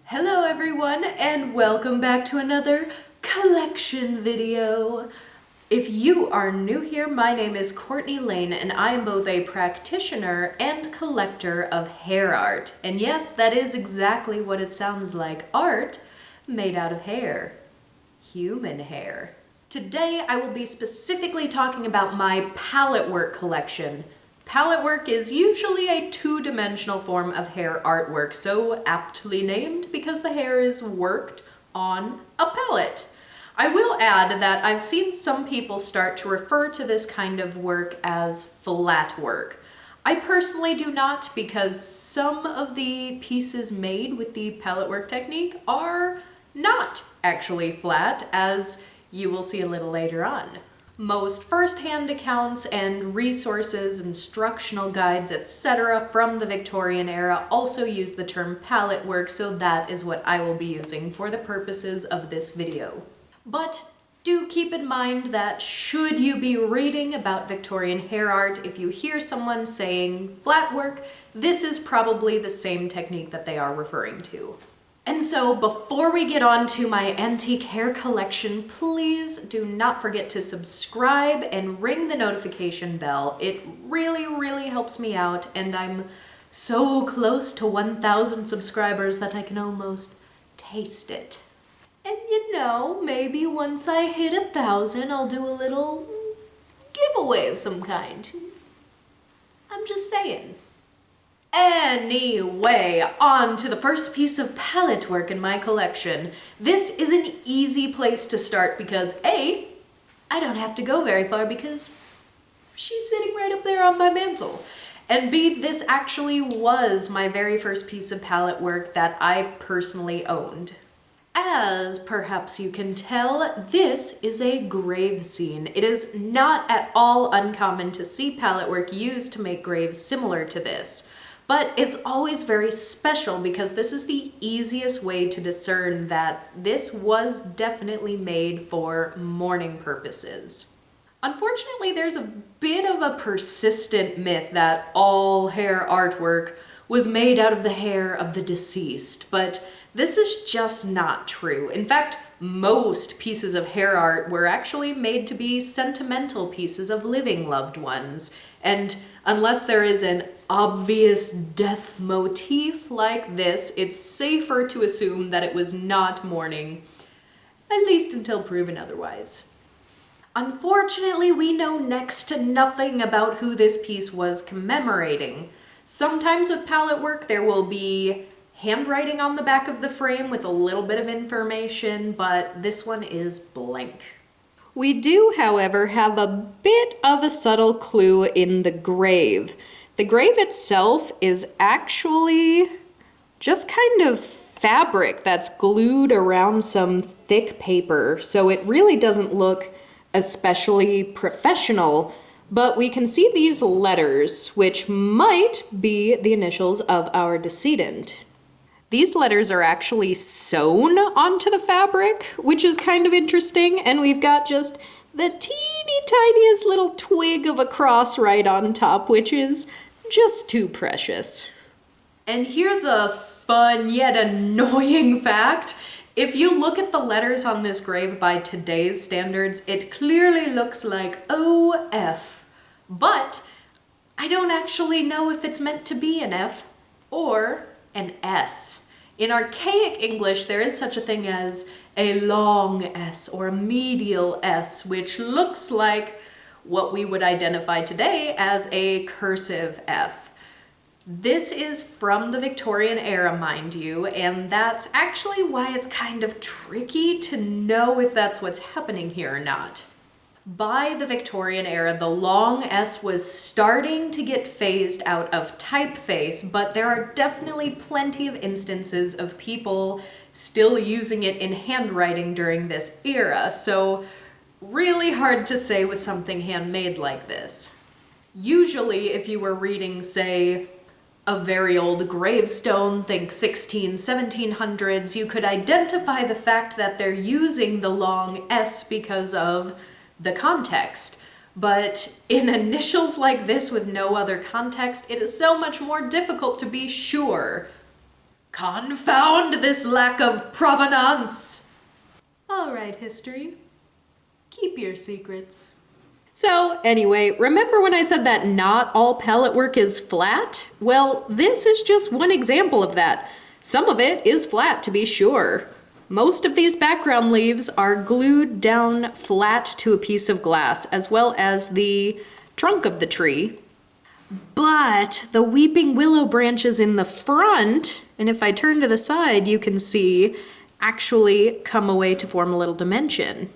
Hello everyone and welcome back to another collection video. If you are new here, my name is Courtney Lane and I am both a practitioner and collector of hair art. And yes, that is exactly what it sounds like, art made out of hair. Human hair. Today I will be specifically talking about my palette work collection. Palette work is usually a two-dimensional form of hair artwork, so aptly named because the hair is worked on a palette. I will add that I've seen some people start to refer to this kind of work as flat work. I personally do not, because some of the pieces made with the palette work technique are not actually flat, as you will see a little later on. Most first-hand accounts and resources, instructional guides, etc. from the Victorian era also use the term palette work, so that is what I will be using for the purposes of this video. But do keep in mind that should you be reading about Victorian hair art, if you hear someone saying flat work, this is probably the same technique that they are referring to. And so before we get on to my antique hair collection, please do not forget to subscribe and ring the notification bell. It really helps me out, and I'm so close to 1,000 subscribers that I can almost taste it. And you know, maybe once I hit 1,000, I'll do a little giveaway of some kind. I'm just saying. Anyway, on to the first piece of palette work in my collection. This is an easy place to start because A, I don't have to go very far because she's sitting right up there on my mantle. And B, this actually was my very first piece of palette work that I personally owned. As perhaps you can tell, this is a grave scene. It is not at all uncommon to see palette work used to make graves similar to this. But it's always very special because this is the easiest way to discern that this was definitely made for mourning purposes. Unfortunately, there's a bit of a persistent myth that all hair artwork was made out of the hair of the deceased, but this is just not true. In fact, most pieces of hair art were actually made to be sentimental pieces of living loved ones, and unless there is an obvious death motif like this, it's safer to assume that it was not mourning, at least until proven otherwise. Unfortunately, we know next to nothing about who this piece was commemorating. Sometimes with palette work there will be handwriting on the back of the frame with a little bit of information, but this one is blank. We do, however, have a bit of a subtle clue in the grave. The grave itself is actually just kind of fabric that's glued around some thick paper, so it really doesn't look especially professional, but we can see these letters, which might be the initials of our decedent. These letters are actually sewn onto the fabric, which is kind of interesting, and we've got just the teeny tiniest little twig of a cross right on top, which is just too precious. And here's a fun yet annoying fact. If you look at the letters on this grave by today's standards, it clearly looks like OF, but I don't actually know if it's meant to be an F or an S. In archaic English, there is such a thing as a long S or a medial S, which looks like what we would identify today as a cursive F. This is from the Victorian era, mind you, and that's actually why it's kind of tricky to know if that's what's happening here or not. By the Victorian era, the long S was starting to get phased out of typeface, but there are definitely plenty of instances of people still using it in handwriting during this era, so really hard to say with something handmade like this. Usually, if you were reading, say, a very old gravestone, think 1700s, you could identify the fact that they're using the long S because of the context. But in initials like this with no other context, it is so much more difficult to be sure. Confound this lack of provenance! All right, history. Keep your secrets. So anyway, remember when I said that not all palette work is flat? Well, this is just one example of that. Some of it is flat, to be sure. Most of these background leaves are glued down flat to a piece of glass, as well as the trunk of the tree. But the weeping willow branches in the front, and if I turn to the side, you can see, actually come away to form a little dimension.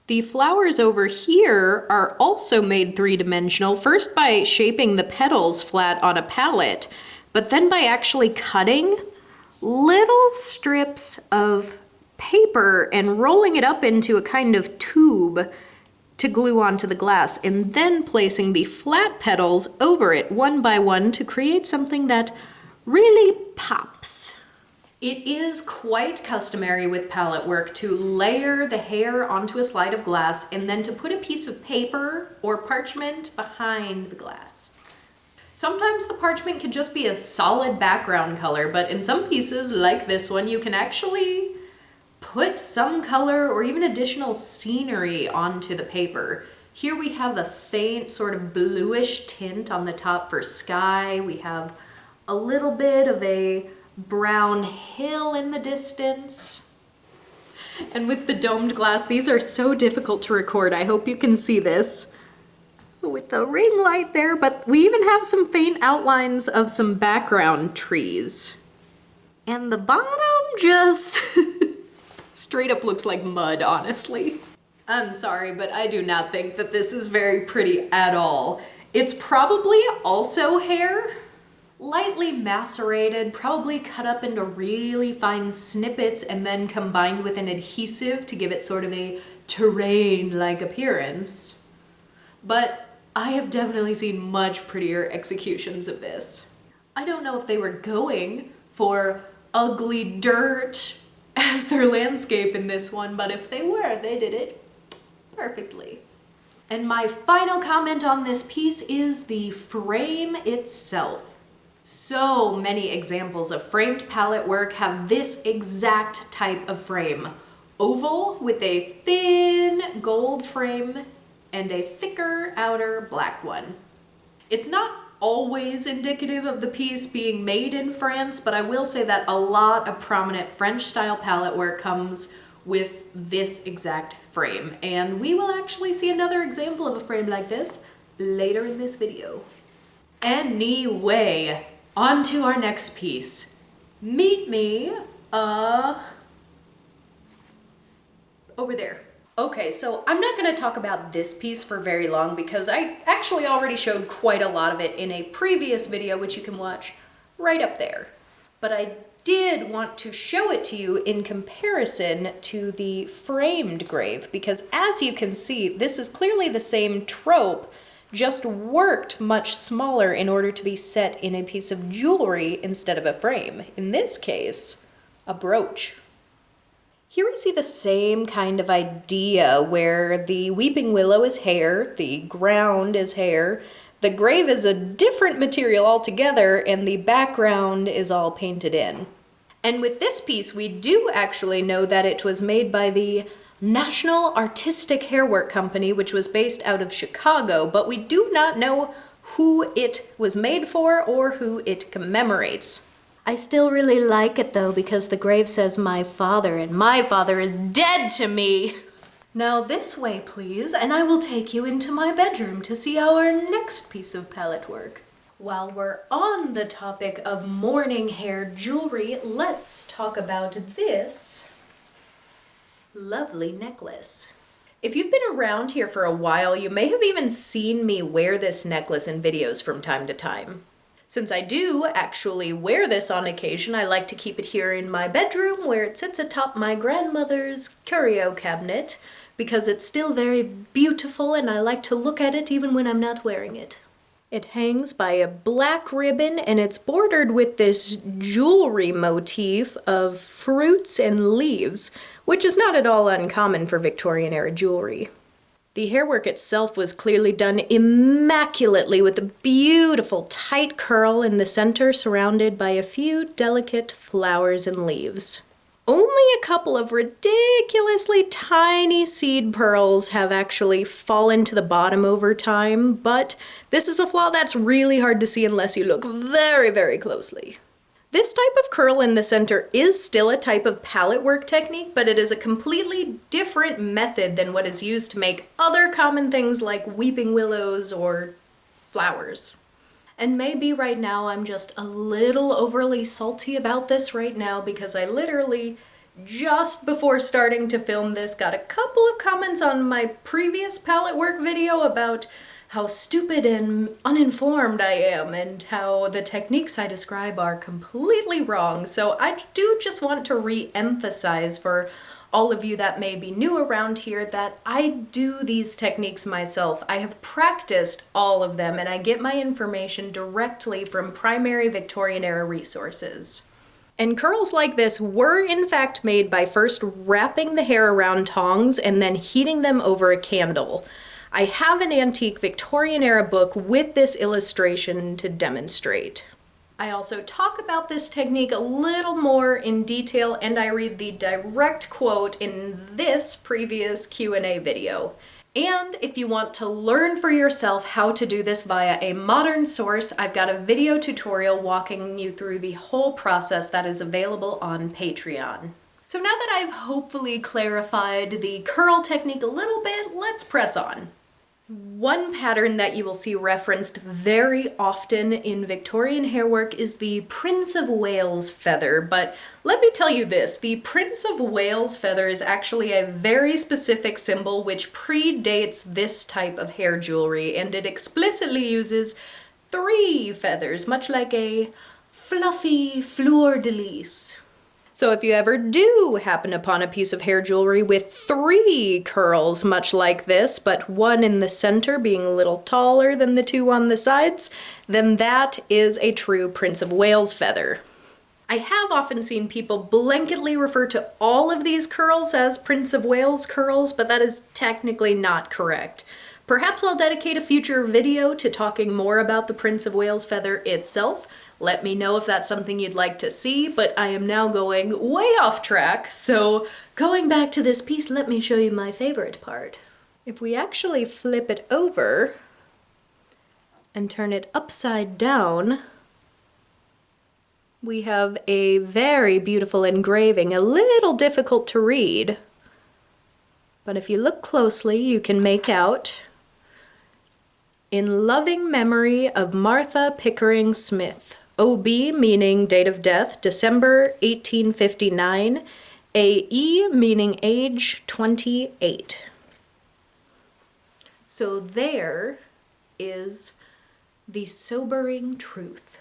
The flowers over here are also made three-dimensional, first by shaping the petals flat on a palette, but then by actually cutting little strips of paper and rolling it up into a kind of tube to glue onto the glass, and then placing the flat petals over it one by one to create something that really pops. It is quite customary with palette work to layer the hair onto a slide of glass and then to put a piece of paper or parchment behind the glass. Sometimes the parchment can just be a solid background color, but in some pieces, like this one, you can actually put some color or even additional scenery onto the paper. Here we have a faint sort of bluish tint on the top for sky. We have a little bit of a brown hill in the distance. And with the domed glass, these are so difficult to record. I hope you can see this with the ring light there, but we even have some faint outlines of some background trees. And the bottom just straight up looks like mud, honestly. I'm sorry, but I do not think that this is very pretty at all. It's probably also hair, lightly macerated, probably cut up into really fine snippets and then combined with an adhesive to give it sort of a terrain-like appearance. But I have definitely seen much prettier executions of this. I don't know if they were going for ugly dirt as their landscape in this one, but if they were, they did it perfectly. And my final comment on this piece is the frame itself. So many examples of framed palette work have this exact type of frame. Oval with a thin gold frame and a thicker outer black one. It's not always indicative of the piece being made in France, but I will say that a lot of prominent French style palette work comes with this exact frame. And we will actually see another example of a frame like this later in this video. Anyway, on to our next piece. Meet me, over there. Okay, so I'm not gonna talk about this piece for very long because I actually already showed quite a lot of it in a previous video, which you can watch right up there. But I did want to show it to you in comparison to the framed grave, because as you can see, this is clearly the same trope, just worked much smaller in order to be set in a piece of jewelry instead of a frame. In this case, a brooch. Here we see the same kind of idea where the weeping willow is hair, the ground is hair, the grave is a different material altogether, and the background is all painted in. And with this piece, we do actually know that it was made by the National Artistic Hair Work Company, which was based out of Chicago, but we do not know who it was made for or who it commemorates. I still really like it though, because the grave says my father, and my father is dead to me. Now this way, please, and I will take you into my bedroom to see our next piece of palette work. While we're on the topic of morning hair jewelry, let's talk about this lovely necklace. If you've been around here for a while, you may have even seen me wear this necklace in videos from time to time. Since I do actually wear this on occasion, I like to keep it here in my bedroom where it sits atop my grandmother's curio cabinet, because it's still very beautiful and I like to look at it even when I'm not wearing it. It hangs by a black ribbon and it's bordered with this jewelry motif of fruits and leaves, which is not at all uncommon for Victorian era jewelry. The hairwork itself was clearly done immaculately with a beautiful tight curl in the center surrounded by a few delicate flowers and leaves. Only a couple of ridiculously tiny seed pearls have actually fallen to the bottom over time, but this is a flaw that's really hard to see unless you look very, very closely. This type of curl in the center is still a type of palette work technique, but it is a completely different method than what is used to make other common things like weeping willows or flowers. And maybe right now I'm just a little overly salty about this right now because I literally, just before starting to film this, got a couple of comments on my previous palette work video about how stupid and uninformed I am and how the techniques I describe are completely wrong. So I do just want to re-emphasize for all of you that may be new around here that I do these techniques myself. I have practiced all of them and I get my information directly from primary Victorian era resources. And curls like this were in fact made by first wrapping the hair around tongs and then heating them over a candle. I have an antique Victorian era book with this illustration to demonstrate. I also talk about this technique a little more in detail and I read the direct quote in this previous Q&A video. And if you want to learn for yourself how to do this via a modern source, I've got a video tutorial walking you through the whole process that is available on Patreon. So now that I've hopefully clarified the curl technique a little bit, let's press on. One pattern that you will see referenced very often in Victorian hairwork is the Prince of Wales feather, but let me tell you this, the Prince of Wales feather is actually a very specific symbol which predates this type of hair jewelry, and it explicitly uses 3 feathers, much like a fluffy fleur-de-lis. So if you ever do happen upon a piece of hair jewelry with 3 curls much like this, but one in the center being a little taller than the 2 on the sides, then that is a true Prince of Wales feather. I have often seen people blanketly refer to all of these curls as Prince of Wales curls, but that is technically not correct. Perhaps I'll dedicate a future video to talking more about the Prince of Wales feather itself. Let me know if that's something you'd like to see, but I am now going way off track, so going back to this piece, let me show you my favorite part. If we actually flip it over and turn it upside down, we have a very beautiful engraving, a little difficult to read, but if you look closely, you can make out, "In loving memory of Martha Pickering Smith. OB meaning date of death, December 1859. AE meaning age 28. So there is the sobering truth.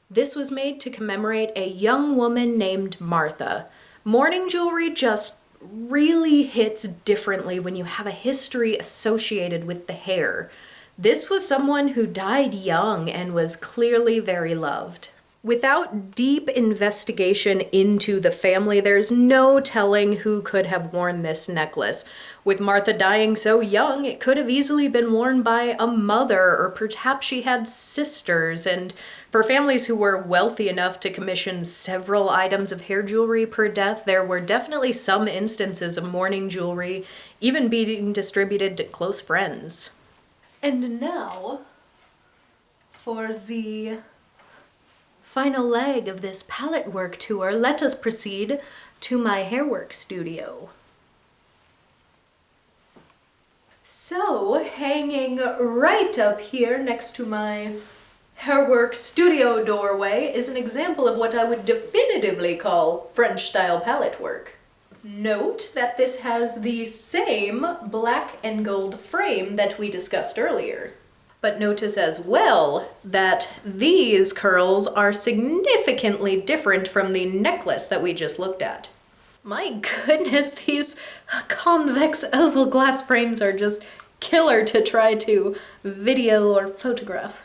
This was made to commemorate a young woman named Martha. Mourning jewelry just really hits differently when you have a history associated with the hair. This was someone who died young and was clearly very loved. Without deep investigation into the family, there's no telling who could have worn this necklace. With Martha dying so young, it could have easily been worn by a mother, or perhaps she had sisters, and for families who were wealthy enough to commission several items of hair jewelry per death, there were definitely some instances of mourning jewelry even being distributed to close friends. And now, for the final leg of this palette work tour, let us proceed to my hairwork studio. So, hanging right up here next to my hairwork studio doorway is an example of what I would definitively call French-style palette work. Note that this has the same black and gold frame that we discussed earlier. But notice as well that these curls are significantly different from the necklace that we just looked at. My goodness, these convex oval glass frames are just killer to try to video or photograph.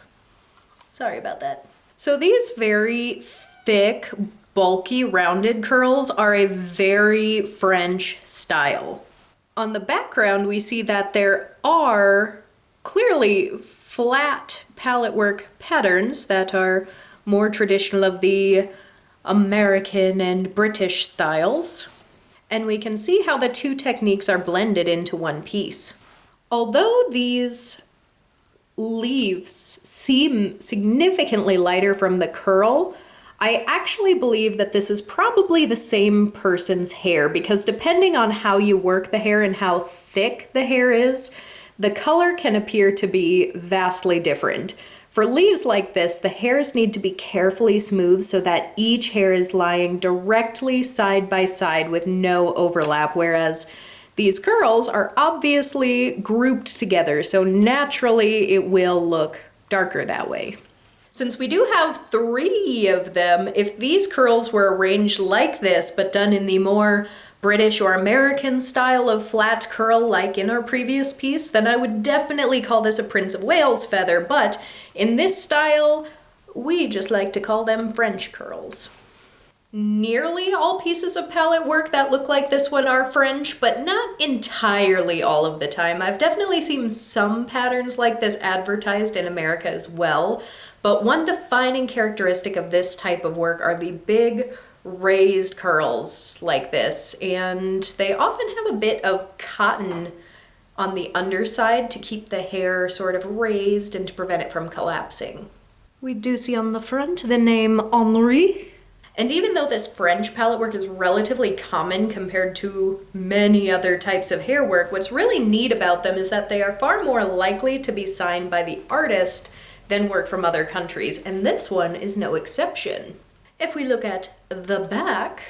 Sorry about that. So these very thick, bulky, rounded curls are a very French style. On the background, we see that there are clearly flat palette work patterns that are more traditional of the American and British styles. And we can see how the two techniques are blended into one piece. Although these leaves seem significantly lighter from the curl, I actually believe that this is probably the same person's hair, because depending on how you work the hair and how thick the hair is, the color can appear to be vastly different. For leaves like this, the hairs need to be carefully smooth so that each hair is lying directly side by side with no overlap, whereas these curls are obviously grouped together, so naturally it will look darker that way. Since we do have 3 of them, if these curls were arranged like this, but done in the more British or American style of flat curl like in our previous piece, then I would definitely call this a Prince of Wales feather, but in this style, we just like to call them French curls. Nearly all pieces of palette work that look like this one are French, but not entirely all of the time. I've definitely seen some patterns like this advertised in America as well, but one defining characteristic of this type of work are the big raised curls like this, and they often have a bit of cotton on the underside to keep the hair sort of raised and to prevent it from collapsing. We do see on the front the name Henri. And even though this French palette work is relatively common compared to many other types of hair work, what's really neat about them is that they are far more likely to be signed by the artist than work from other countries, and this one is no exception. If we look at the back,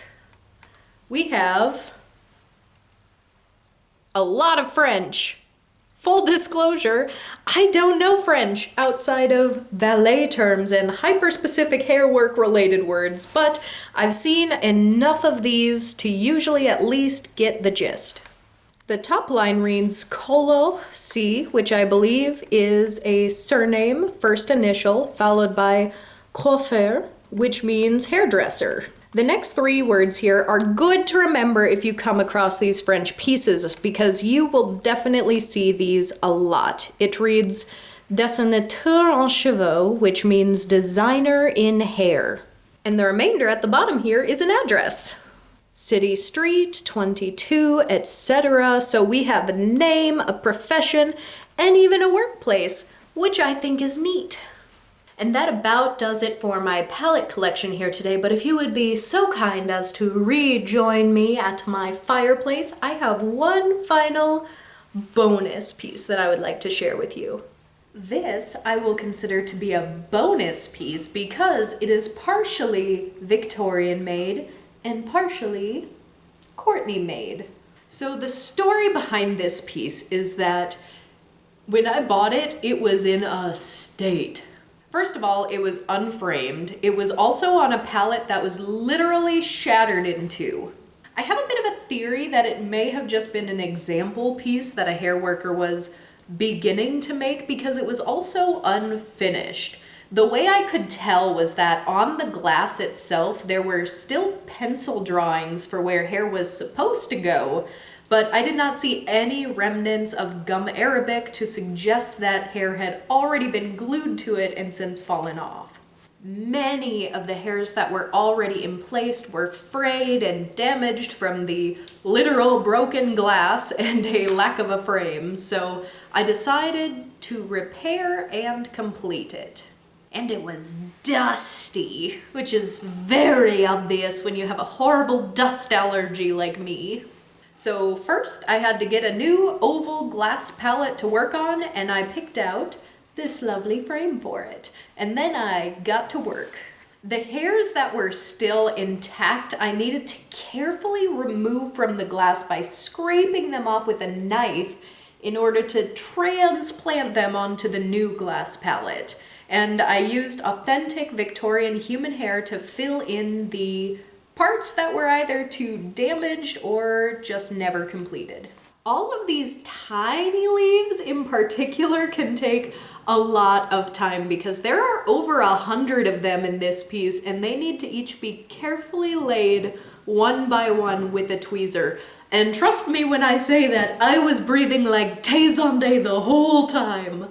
we have a lot of French. Full disclosure, I don't know French outside of ballet terms and hyper-specific hair work related words, but I've seen enough of these to usually at least get the gist. The top line reads Colo C, which I believe is a surname, first initial, followed by coiffeur, which means hairdresser. The next 3 words here are good to remember if you come across these French pieces, because you will definitely see these a lot. It reads dessinateur en cheveux, which means designer in hair. And the remainder at the bottom here is an address. City, street, 22, etc. So we have a name, a profession, and even a workplace, which I think is neat. And that about does it for my palette collection here today, but if you would be so kind as to rejoin me at my fireplace, I have one final bonus piece that I would like to share with you. This I will consider to be a bonus piece because it is partially Victorian made and partially Courtney made. So the story behind this piece is that when I bought it, it was in a state. First of all, it was unframed. It was also on a palette that was literally shattered in 2. I have a bit of a theory that it may have just been an example piece that a hair worker was beginning to make because it was also unfinished. The way I could tell was that on the glass itself, there were still pencil drawings for where hair was supposed to go, but I did not see any remnants of gum arabic to suggest that hair had already been glued to it and since fallen off. Many of the hairs that were already in place were frayed and damaged from the literal broken glass and a lack of a frame, so I decided to repair and complete it. And it was dusty, which is very obvious when you have a horrible dust allergy like me. So first I had to get a new oval glass palette to work on, and I picked out this lovely frame for it. And then I got to work. The hairs that were still intact, I needed to carefully remove from the glass by scraping them off with a knife in order to transplant them onto the new glass palette. And I used authentic Victorian human hair to fill in the parts that were either too damaged or just never completed. All of these tiny leaves in particular can take a lot of time because there are over 100 of them in this piece and they need to each be carefully laid one by one with a tweezer. And trust me when I say that, I was breathing like Tay the whole time.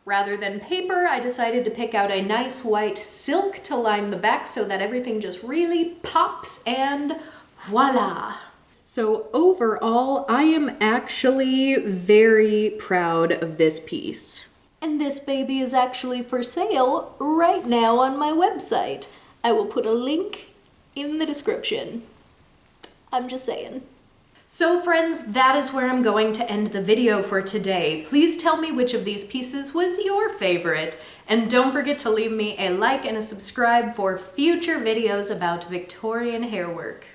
Rather than paper, I decided to pick out a nice white silk to line the back so that everything just really pops, and voila! So overall, I am actually very proud of this piece. And this baby is actually for sale right now on my website. I will put a link in the description. I'm just saying. So friends, that is where I'm going to end the video for today. Please tell me which of these pieces was your favorite. And don't forget to leave me a like and a subscribe for future videos about Victorian hair work.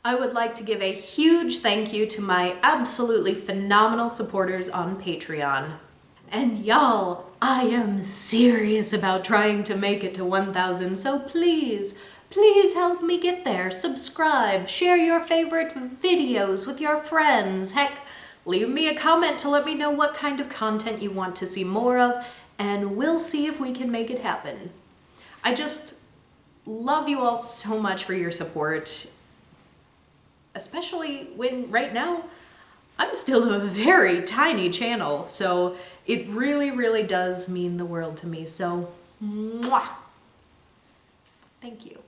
I would like to give a huge thank you to my absolutely phenomenal supporters on Patreon. And y'all, I am serious about trying to make it to 1,000, so please help me get there. Subscribe, share your favorite videos with your friends. Heck, leave me a comment to let me know what kind of content you want to see more of, and we'll see if we can make it happen. I just love you all so much for your support, especially when right now I'm still a very tiny channel, so it really, really does mean the world to me. So, mwah! Thank you.